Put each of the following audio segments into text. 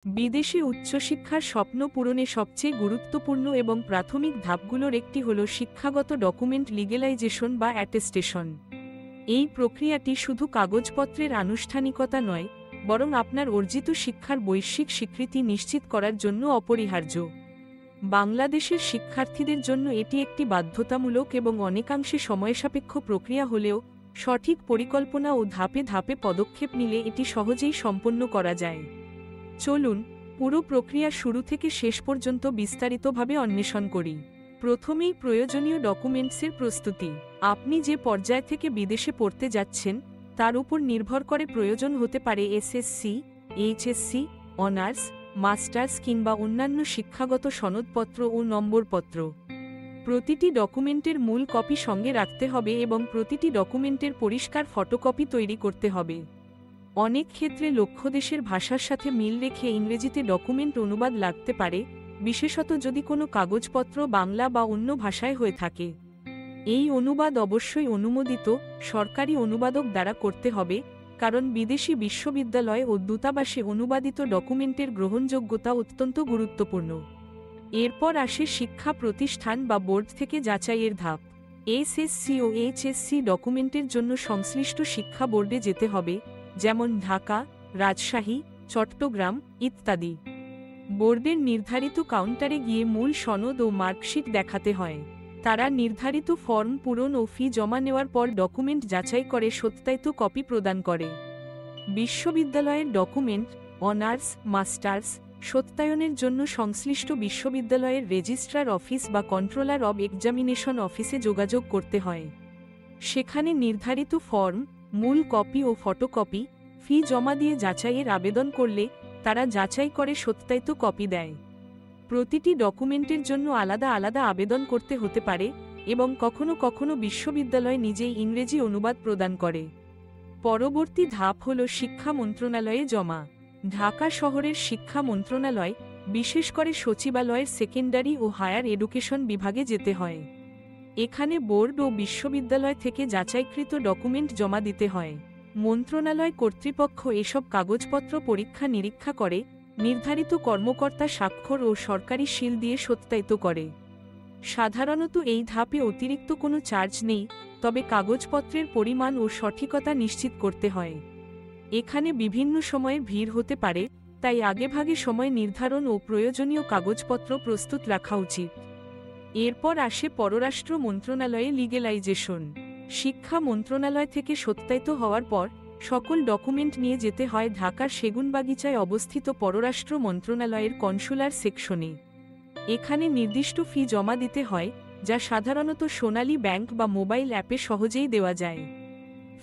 বিদেশে উচ্চশিক্ষার স্বপ্ন পূরণে সবচেয়ে গুরুত্বপূর্ণ এবং প্রাথমিক ধাপগুলোর একটি হল শিক্ষাগত ডকুমেন্ট লিগ্যালাইজেশন বা অ্যাটেস্টেশন। এই প্রক্রিয়াটি শুধু কাগজপত্রের আনুষ্ঠানিকতা নয়, বরং আপনার অর্জিত শিক্ষার বৈশ্বিক স্বীকৃতি নিশ্চিত করার জন্য অপরিহার্য। বাংলাদেশের শিক্ষার্থীদের জন্য এটি একটি বাধ্যতামূলক এবং অনেকাংশে সময়সাপেক্ষ প্রক্রিয়া হলেও সঠিক পরিকল্পনা ও ধাপে ধাপে পদক্ষেপ নিলে এটি সহজেই সম্পন্ন করা যায়। চলুন পুরো প্রক্রিয়া শুরু থেকে শেষ পর্যন্ত বিস্তারিতভাবে অন্বেষণ করি। প্রথমেই প্রয়োজনীয় ডকুমেন্টসের প্রস্তুতি। আপনি যে পর্যায় থেকে বিদেশে পড়তে যাচ্ছেন তার উপর নির্ভর করে প্রয়োজন হতে পারে এসএসসি, এইচএসসি, অনার্স, মাস্টার্স কিংবা অন্যান্য শিক্ষাগত সনদপত্র ও নম্বরপত্র। প্রতিটি ডকুমেন্টের মূল কপি সঙ্গে রাখতে হবে এবং প্রতিটি ডকুমেন্টের পরিষ্কার ফটোকপি তৈরি করতে হবে। অনেক ক্ষেত্রে লক্ষ্য দেশের ভাষার সাথে মিল রেখে ইংরেজিতে ডকুমেন্ট অনুবাদ লাগতে পারে, বিশেষত যদি কোনো কাগজপত্র বাংলা বা অন্য ভাষায় হয়ে থাকে। এই অনুবাদ অবশ্যই অনুমোদিত সরকারি অনুবাদক দ্বারা করতে হবে, কারণ বিদেশি বিশ্ববিদ্যালয় ও দূতাবাসে অনুবাদিত ডকুমেন্টের গ্রহণযোগ্যতা অত্যন্ত গুরুত্বপূর্ণ। এরপর আসে শিক্ষা প্রতিষ্ঠান বা বোর্ড থেকে যাচাইয়ের ধাপ। এসএসসি ও এইচএসসি ডকুমেন্টের জন্য সংশ্লিষ্ট শিক্ষা বোর্ডে যেতে হবে, যেমন ঢাকা, রাজশাহী, চট্টগ্রাম ইত্যাদি। বোর্ডের নির্ধারিত কাউন্টারে গিয়ে মূল সনদ ও মার্কশিট দেখাতে হয়। তারা নির্ধারিত ফর্ম পূরণ ও ফি জমা নেওয়ার পর ডকুমেন্ট যাচাই করে সত্যায়িত কপি প্রদান করে। বিশ্ববিদ্যালয়ের ডকুমেন্ট, অনার্স, মাস্টার্স সত্যায়নের জন্য সংশ্লিষ্ট বিশ্ববিদ্যালয়ের রেজিস্ট্রার অফিস বা কন্ট্রোলার অব এক্সামিনেশন অফিসে যোগাযোগ করতে হয়। সেখানে নির্ধারিত ফর্ম, মূল কপি ও ফটোকপি, ফি জমা দিয়ে যাচাইয়ের আবেদন করলে তারা যাচাই করে সত্যায়িত কপি দেয়। প্রতিটি ডকুমেন্টের জন্য আলাদা আলাদা আবেদন করতে হতে পারে এবং কখনো কখনো বিশ্ববিদ্যালয় নিজেই ইংরেজি অনুবাদ প্রদান করে। পরবর্তী ধাপ হল শিক্ষা মন্ত্রণালয়ে জমা। ঢাকা শহরের শিক্ষা মন্ত্রণালয়, বিশেষ করে সচিবালয়ের সেকেন্ডারি ও হায়ার এডুকেশন বিভাগে যেতে হয়। এখানে বোর্ড ও বিশ্ববিদ্যালয় থেকে যাচাইকৃত ডকুমেন্ট জমা দিতে হয়। মন্ত্রণালয় কর্তৃপক্ষ এসব কাগজপত্র পরীক্ষা নিরীক্ষা করে, নির্ধারিত কর্মকর্তা স্বাক্ষর ও সরকারি সিল দিয়ে সত্যায়িত করে। সাধারণত এই ধাপে অতিরিক্ত কোনো চার্জ নেই, তবে কাগজপত্রের পরিমাণ ও সঠিকতা নিশ্চিত করতে হয়। এখানে বিভিন্ন সময়ে ভিড় হতে পারে, তাই আগেভাগে সময় নির্ধারণ ও প্রয়োজনীয় কাগজপত্র প্রস্তুত রাখা উচিত। এরপর আসে পররাষ্ট্র মন্ত্রণালয়ে লিগ্যালাইজেশন। শিক্ষা মন্ত্রণালয় থেকে সত্যায়িত হওয়ার পর সকল ডকুমেন্ট নিয়ে যেতে হয় ঢাকার সেগুনবাগিচায় অবস্থিত পররাষ্ট্র মন্ত্রণালয়ের কনসুলার সেকশনে। এখানে নির্দিষ্ট ফি জমা দিতে হয়, যা সাধারণত সোনালী ব্যাংক বা মোবাইল অ্যাপে সহজেই দেওয়া যায়।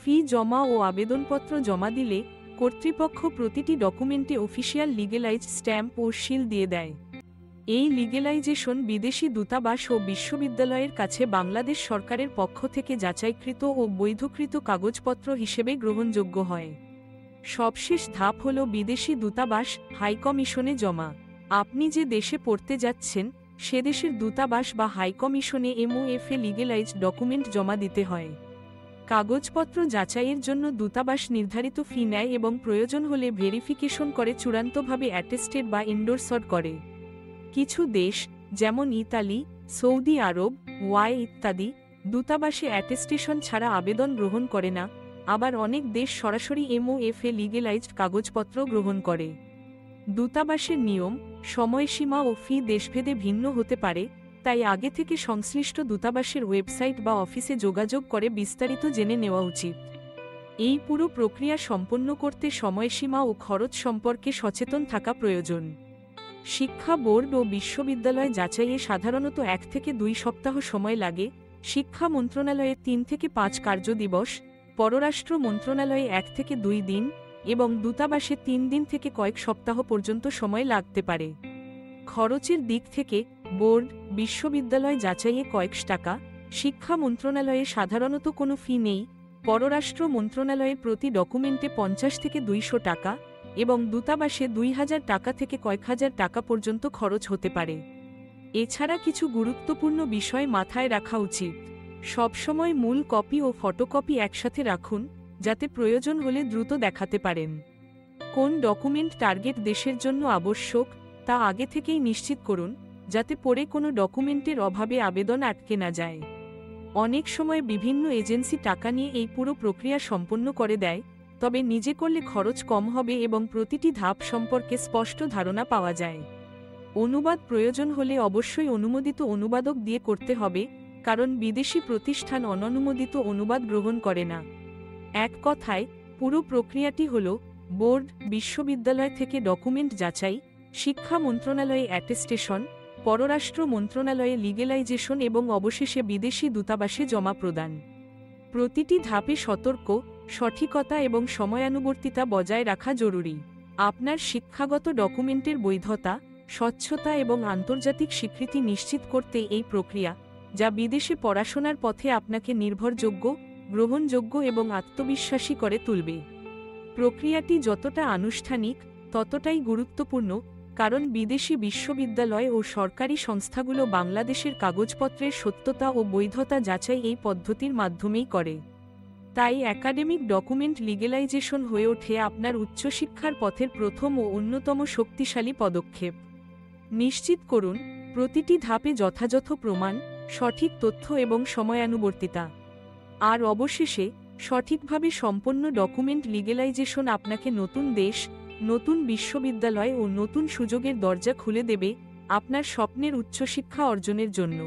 ফি জমা ও আবেদনপত্র জমা দিলে কর্তৃপক্ষ প্রতিটি ডকুমেন্টে অফিসিয়াল লিগ্যালাইজড স্ট্যাম্প ও সিল দিয়ে দেয়। এই লিগ্যালাইজেশন বিদেশি দূতাবাস ও বিশ্ববিদ্যালয়ের কাছে বাংলাদেশ সরকারের পক্ষ থেকে যাচাইকৃত ও বৈধকৃত কাগজপত্র হিসেবে গ্রহণযোগ্য হয়। সবশেষ ধাপ হল বিদেশি দূতাবাস হাইকমিশনে জমা। আপনি যে দেশে পড়তে যাচ্ছেন সে দেশের দূতাবাস বা হাইকমিশনে এমওএফ লিগ্যালাইজড ডকুমেন্ট জমা দিতে হয়। কাগজপত্র যাচাইয়ের জন্য দূতাবাস নির্ধারিত ফি নেয় এবং প্রয়োজন হলে ভেরিফিকেশন করে চূড়ান্তভাবে অ্যাটেস্টেড বা এন্ডোর্সড করে। কিছু দেশ, যেমন ইতালি, সৌদি আরব, ইত্যাদি, দূতাবাসে অ্যাটেস্টেশন ছাড়া আবেদন গ্রহণ করে না। আবার অনেক দেশ সরাসরি এমওএফ লিগ্যালাইজড কাগজপত্র গ্রহণ করে। দূতাবাসের নিয়ম, সময়সীমা ও ফি দেশভেদে ভিন্ন হতে পারে, তাই আগে থেকে সংশ্লিষ্ট দূতাবাসের ওয়েবসাইট বা অফিসে যোগাযোগ করে বিস্তারিত জেনে নেওয়া উচিত। এই পুরো প্রক্রিয়া সম্পন্ন করতে সময়সীমা ও খরচ সম্পর্কে সচেতন থাকা প্রয়োজন। শিক্ষা বোর্ড ও বিশ্ববিদ্যালয় যাচাইয়ে সাধারণত 1 থেকে 2 সপ্তাহ সময় লাগে। শিক্ষা মন্ত্রণালয়ে 3 থেকে 5 কার্যদিবস, পররাষ্ট্র মন্ত্রণালয়ে 1 থেকে 2 দিন এবং দূতাবাসে 3 দিন থেকে কয়েক সপ্তাহ পর্যন্ত সময় লাগতে পারে। খরচের দিক থেকে বোর্ড, বিশ্ববিদ্যালয় যাচাইয়ে কয়েকশ টাকা, শিক্ষা মন্ত্রণালয়ে সাধারণত কোনো ফি নেই, পররাষ্ট্র মন্ত্রণালয়ে প্রতি ডকুমেন্টে 50 থেকে 200 টাকা এবং দূতাবাসে 2000 টাকা থেকে কয়েক হাজার টাকা পর্যন্ত খরচ হতে পারে। এছাড়া কিছু গুরুত্বপূর্ণ বিষয় মাথায় রাখা উচিত। সবসময় মূল কপি ও ফটোকপি একসাথে রাখুন, যাতে প্রয়োজন হলে দ্রুত দেখাতে পারেন। কোন ডকুমেন্ট টার্গেট দেশের জন্য আবশ্যক তা আগে থেকেই নিশ্চিত করুন, যাতে পরে কোনো ডকুমেন্টের অভাবে আবেদন আটকে না যায়। অনেক সময় বিভিন্ন এজেন্সি টাকা নিয়ে এই পুরো প্রক্রিয়া সম্পন্ন করে দেয়, তবে নিজে করলে খরচ কম হবে এবং প্রতিটি ধাপ সম্পর্কে স্পষ্ট ধারণা পাওয়া যায়। অনুবাদ প্রয়োজন হলে অবশ্যই অনুমোদিত অনুবাদক দিয়ে করতে হবে, কারণ বিদেশি প্রতিষ্ঠান অননুমোদিত অনুবাদ গ্রহণ করে না। এক কথায়, পুরো প্রক্রিয়াটি হল বোর্ড, বিশ্ববিদ্যালয় থেকে ডকুমেন্ট যাচাই, শিক্ষা মন্ত্রণালয়ে অ্যাটেস্টেশন, পররাষ্ট্র মন্ত্রণালয়ে লিগেলাইজেশন এবং অবশেষে বিদেশি দূতাবাসে জমা প্রদান। প্রতিটি ধাপে সতর্ক, সঠিকতা এবং সময়ানুবর্তিতা বজায় রাখা জরুরি। আপনার শিক্ষাগত ডকুমেন্টের বৈধতা, স্বচ্ছতা এবং আন্তর্জাতিক স্বীকৃতি নিশ্চিত করতে এই প্রক্রিয়া, যা বিদেশে পড়াশোনার পথে আপনাকে নির্ভরযোগ্য, গ্রহণযোগ্য এবং আত্মবিশ্বাসী করে তুলবে। প্রক্রিয়াটি যতটা আনুষ্ঠানিক ততটাই গুরুত্বপূর্ণ, কারণ বিদেশি বিশ্ববিদ্যালয় ও সরকারি সংস্থাগুলো বাংলাদেশের কাগজপত্রের সত্যতা ও বৈধতা যাচাই এই পদ্ধতির মাধ্যমেই করে। তাই একাডেমিক ডকুমেন্ট লিগেলাইজেশন হয়ে ওঠে আপনার উচ্চশিক্ষার পথের প্রথম ও অন্যতম শক্তিশালী পদক্ষেপ। নিশ্চিত করুন, প্রতিটি ধাপে যথাযথ প্রমাণ, সঠিক তথ্য এবং সময়ানুবর্তিতা। আর অবশেষে, সঠিকভাবে সম্পন্ন ডকুমেন্ট লিগেলাইজেশন আপনাকে নতুন দেশ, নতুন বিশ্ববিদ্যালয় ও নতুন সুযোগের দরজা খুলে দেবে আপনার স্বপ্নের উচ্চশিক্ষা অর্জনের জন্য।